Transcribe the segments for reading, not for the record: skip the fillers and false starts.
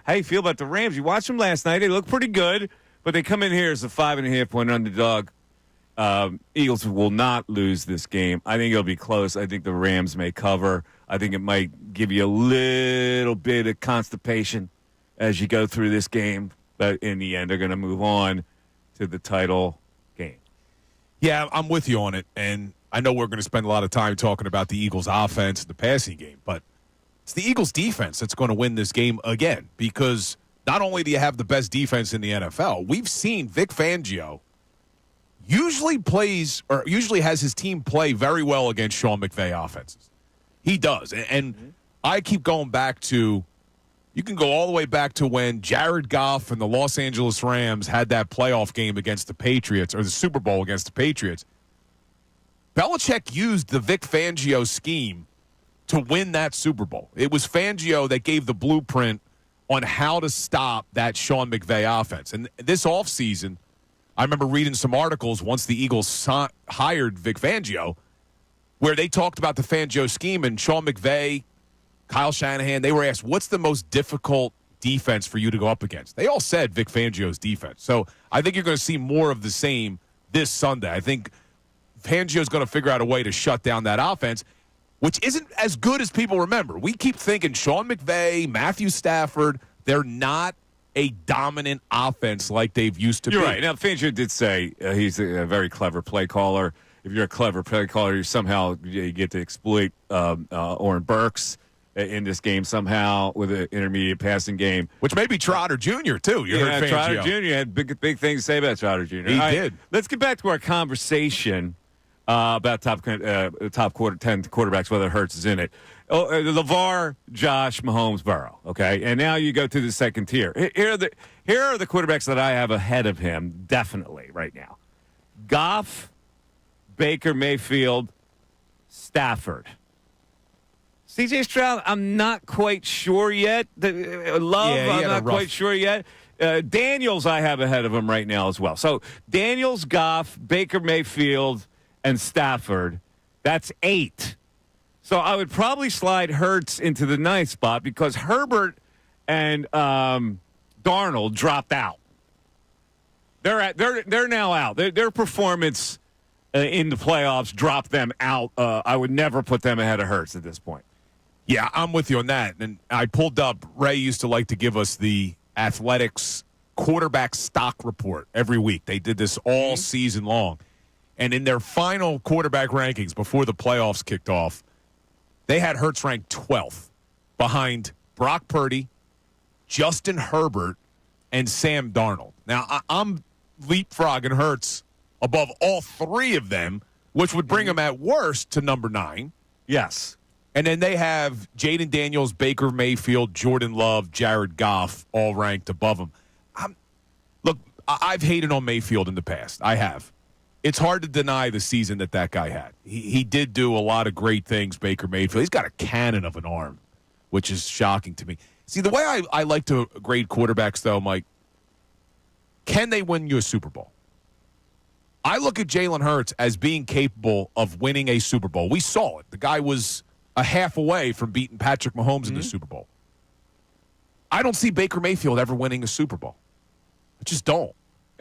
how you feel about the Rams. You watched them last night. They look pretty good, but they come in here as a 5.5-point underdog. Eagles will not lose this game. I think it'll be close. I think the Rams may cover. I think it might give you a little bit of constipation as you go through this game. But in the end, they're going to move on to the title game. Yeah, I'm with you on it. And I know we're going to spend a lot of time talking about the Eagles' offense and the passing game. But it's the Eagles' defense that's going to win this game again. Because not only do you have the best defense in the NFL, we've seen Vic Fangio usually has his team play very well against Sean McVay offenses. He does. And I keep going back to, you can go all the way back to when Jared Goff and the Los Angeles Rams had that playoff game against the Patriots, or the Super Bowl against the Patriots. Belichick used the Vic Fangio scheme to win that Super Bowl. It was Fangio that gave the blueprint on how to stop that Sean McVay offense. And this offseason, I remember reading some articles once the Eagles hired Vic Fangio where they talked about the Fangio scheme, and Sean McVay, Kyle Shanahan, they were asked, what's the most difficult defense for you to go up against? They all said Vic Fangio's defense. So I think you're going to see more of the same this Sunday. I think Fangio's going to figure out a way to shut down that offense, which isn't as good as people remember. We keep thinking Sean McVay, Matthew Stafford, they're not a dominant offense like they've used to be. You're right. Now, Fangio did say he's a very clever play caller. If you're a clever play caller, you get to exploit Oren Burks in this game somehow with an intermediate passing game. Which may be Trotter Jr., too. You heard Fangio. Trotter Jr. had big things to say about Trotter Jr. He did. Let's get back to our conversation about top 10 quarterbacks, whether Hertz is in it. LeVar, Josh, Mahomes, Burrow. Okay, and now you go to the second tier. Here are the quarterbacks that I have ahead of him, definitely right now. Goff, Baker Mayfield, Stafford. C.J. Stroud, I'm not quite sure yet. I'm not quite sure yet. Daniels, I have ahead of him right now as well. So Daniels, Goff, Baker Mayfield, and Stafford. That's 8. So I would probably slide Hertz into the 9th spot because Herbert and Darnold dropped out. They're now out. Their performance in the playoffs dropped them out. I would never put them ahead of Hertz at this point. Yeah, I'm with you on that. And I pulled up, Ray used to like to give us the Athletics quarterback stock report every week. They did this all season long. And in their final quarterback rankings before the playoffs kicked off, they had Hertz ranked 12th behind Brock Purdy, Justin Herbert, and Sam Darnold. Now, I'm leapfrogging Hertz above all 3 of them, which would bring him at worst to number 9. Yes. And then they have Jaden Daniels, Baker Mayfield, Jordan Love, Jared Goff, all ranked above him. Look, I've hated on Mayfield in the past. I have. It's hard to deny the season that guy had. He did do a lot of great things, Baker Mayfield. He's got a cannon of an arm, which is shocking to me. See, the way I like to grade quarterbacks, though, Mike, can they win you a Super Bowl? I look at Jaylen Hertz as being capable of winning a Super Bowl. We saw it. The guy was a half away from beating Patrick Mahomes in the Super Bowl. I don't see Baker Mayfield ever winning a Super Bowl. I just don't.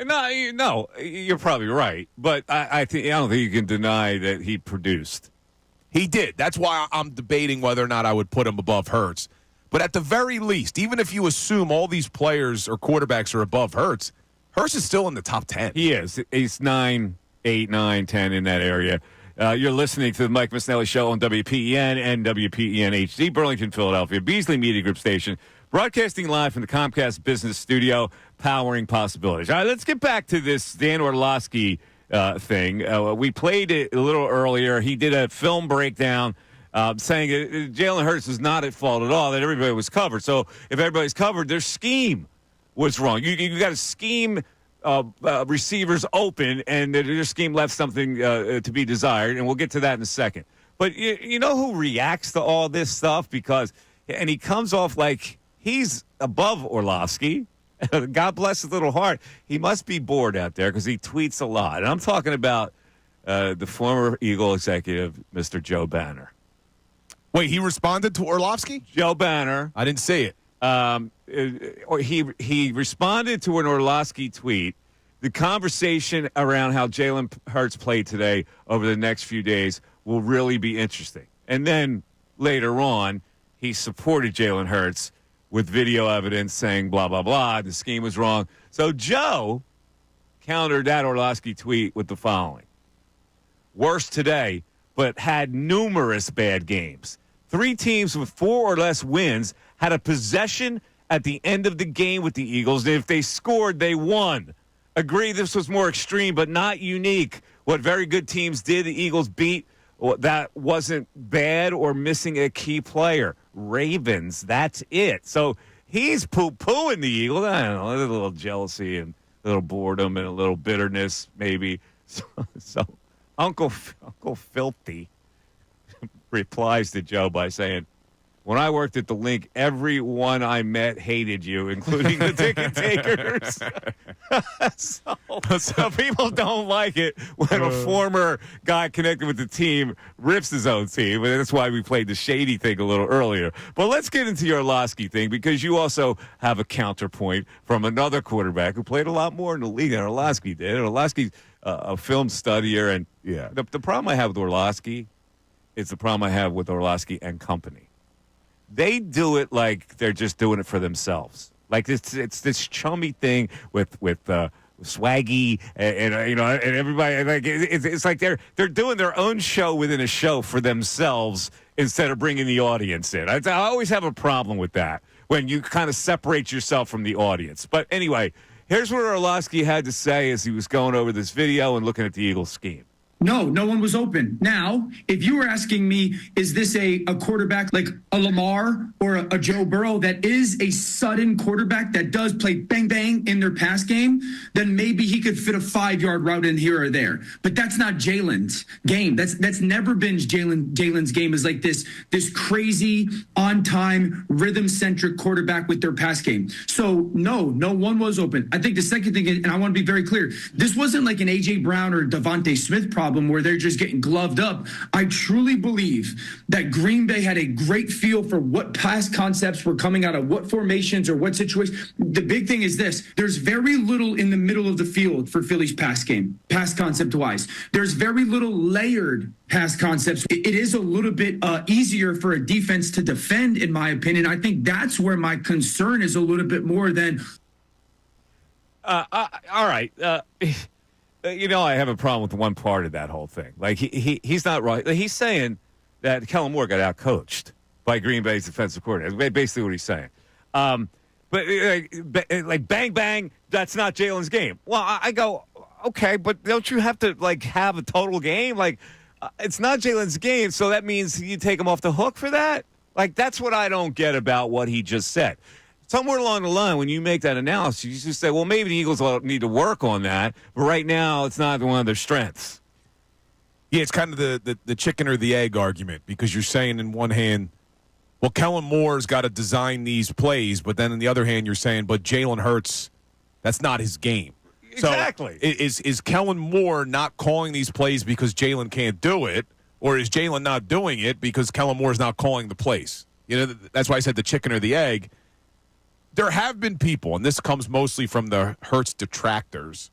No, you're probably right. But I don't think you can deny that he produced. He did. That's why I'm debating whether or not I would put him above Hertz. But at the very least, even if you assume all these players or quarterbacks are above Hertz, Hertz is still in the top 10. He is. He's 9, 8, 9, 10 in that area. You're listening to the Mike Missanelli Show on WPEN and WPEN HD, Burlington, Philadelphia, Beasley Media Group Station, broadcasting live from the Comcast Business Studio, powering possibilities. All right, let's get back to this Dan Orlovsky thing. We played it a little earlier. He did a film breakdown saying Jaylen Hertz is not at fault at all, that everybody was covered. So if everybody's covered, their scheme was wrong. You got to scheme receivers open, and their scheme left something to be desired, and we'll get to that in a second. But you know who reacts to all this stuff? And he comes off like he's above Orlovsky. God bless his little heart. He must be bored out there because he tweets a lot. And I'm talking about the former Eagle executive, Mr. Joe Banner. Wait, he responded to Orlovsky? Joe Banner. I didn't see it. he responded to an Orlovsky tweet. The conversation around how Jaylen Herz played today over the next few days will really be interesting. And then later on, he supported Jaylen Herz with video evidence saying blah, blah, blah, the scheme was wrong. So Joe countered that Orlovsky tweet with the following. Worse today, but had numerous bad games. 3 teams with 4 or less wins had a possession at the end of the game with the Eagles, and if they scored, they won. Agree this was more extreme, but not unique. What very good teams did, the Eagles beat. That wasn't bad or missing a key player. Ravens, that's it. So he's poo-pooing the Eagles. I don't know, a little jealousy and a little boredom and a little bitterness maybe. So Uncle Filthy replies to Joe by saying, when I worked at the Link, everyone I met hated you, including the ticket takers. so people don't like it when a former guy connected with the team rips his own team. And that's why we played the shady thing a little earlier. But let's get into your Orlovsky thing, because you also have a counterpoint from another quarterback who played a lot more in the league than Orlovsky did. Orlovsky's a film studier. And the problem I have with Orlovsky is the problem I have with Orlovsky and company. They do it like they're just doing it for themselves. Like it's this chummy thing with Swaggy and everybody. Like it's like they're doing their own show within a show for themselves instead of bringing the audience in. I always have a problem with that when you kind of separate yourself from the audience. But anyway, here's what Orlovsky had to say as he was going over this video and looking at the Eagles scheme. No one was open. Now, if you were asking me, is this a quarterback like a Lamar or a Joe Burrow that is a sudden quarterback that does play bang, bang in their pass game, then maybe he could fit a 5-yard route in here or there. But that's not Jaylen's game. That's never been Jaylen's game, is like this crazy, on-time, rhythm-centric quarterback with their pass game. So, no one was open. I think the second thing, and I want to be very clear, this wasn't like an A.J. Brown or Devontae Smith problem where they're just getting gloved up. I truly believe that Green Bay had a great feel for what pass concepts were coming out of what formations or what situations. The big thing is this. There's very little in the middle of the field for Philly's pass game, pass concept-wise. There's very little layered pass concepts. It is a little bit easier for a defense to defend, in my opinion. I think that's where my concern is a little bit more than... all right. I have a problem with one part of that whole thing. Like, he's not right. He's saying that Kellen Moore got out-coached by Green Bay's defensive coordinator. That's basically what he's saying. But like, bang, bang, that's not Jaylen's game. Well, I go, okay, but don't you have to, like, have a total game? Like, it's not Jaylen's game, so that means you take him off the hook for that? Like, that's what I don't get about what he just said. Somewhere along the line, when you make that analysis, you just say, well, maybe the Eagles need to work on that, but right now it's not one of their strengths. Yeah, it's kind of the chicken or the egg argument, because you're saying in one hand, well, Kellen Moore's got to design these plays, but then on the other hand, you're saying, but Jaylen Herz, that's not his game. Exactly. So is Kellen Moore not calling these plays because Jaylen can't do it, or is Jaylen not doing it because Kellen Moore's not calling the plays? That's why I said the chicken or the egg. There have been people, and this comes mostly from the Hertz detractors,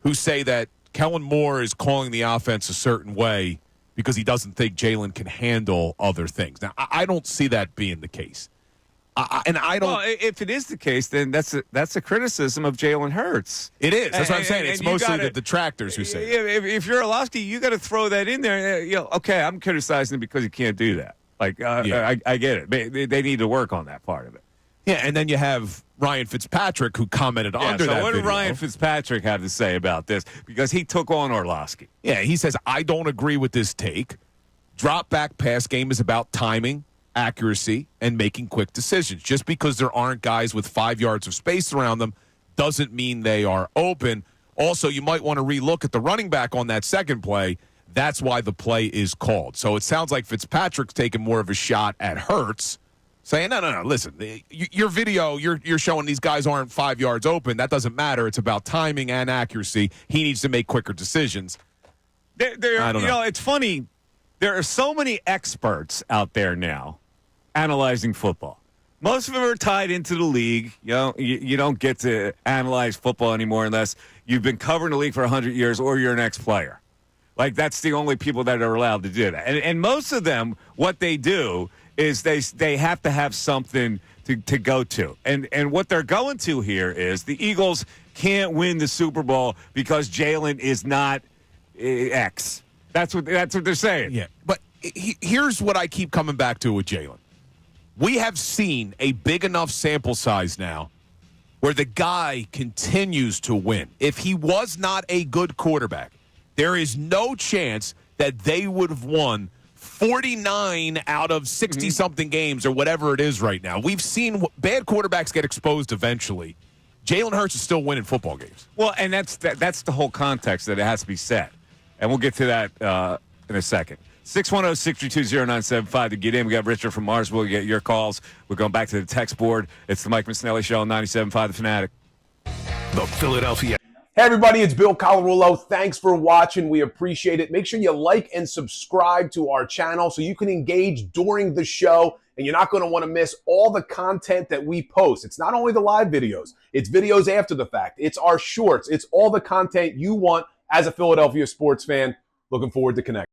who say that Kellen Moore is calling the offense a certain way because he doesn't think Jaylen can handle other things. Now, I don't see that being the case. Well, if it is the case, then that's a criticism of Jaylen Herz. It is. That's what I'm saying. It's mostly the detractors who say that. If you're Orlovsky, you got to throw that in there. Okay, I'm criticizing him because he can't do that. Like, I get it. They need to work on that part of it. Yeah, and then you have Ryan Fitzpatrick, who commented under that what video. did Ryan Fitzpatrick have to say about this? Because he took on Orlovsky. Yeah, he says, I don't agree with this take. Drop back pass game is about timing, accuracy, and making quick decisions. Just because there aren't guys with 5 yards of space around them doesn't mean they are open. Also, you might want to relook at the running back on that second play. That's why the play is called. So it sounds like Fitzpatrick's taking more of a shot at Hertz, saying, no, listen, your video, you're showing these guys aren't 5 yards open. That doesn't matter. It's about timing and accuracy. He needs to make quicker decisions. I don't know. It's funny. There are so many experts out there now analyzing football. Most of them are tied into the league. You don't get to analyze football anymore unless you've been covering the league for 100 years or you're an ex-player. Like, that's the only people that are allowed to do that. And most of them, what they do is they have to have something to go to. And what they're going to here is the Eagles can't win the Super Bowl because Jaylen is not X. That's what they're saying. Yeah, but here's what I keep coming back to with Jaylen. We have seen a big enough sample size now where the guy continues to win. If he was not a good quarterback, there is no chance that they would have won 49 out of 60-something games or whatever it is right now. We've seen bad quarterbacks get exposed eventually. Jaylen Herz is still winning football games. Well, and that's the whole context that it has to be set. And we'll get to that in a second. 610-632-0975 to get in. We got Richard from Marsville. We get your calls. We're going back to the text board. It's the Mike Missanelli Show on 97.5 The Fanatic. The Philadelphia. Hey everybody, it's Bill Colarulo. Thanks for watching. We appreciate it. Make sure you like and subscribe to our channel so you can engage during the show, and you're not going to want to miss all the content that we post. It's not only the live videos, it's videos after the fact. It's our shorts. It's all the content you want as a Philadelphia sports fan. Looking forward to connecting.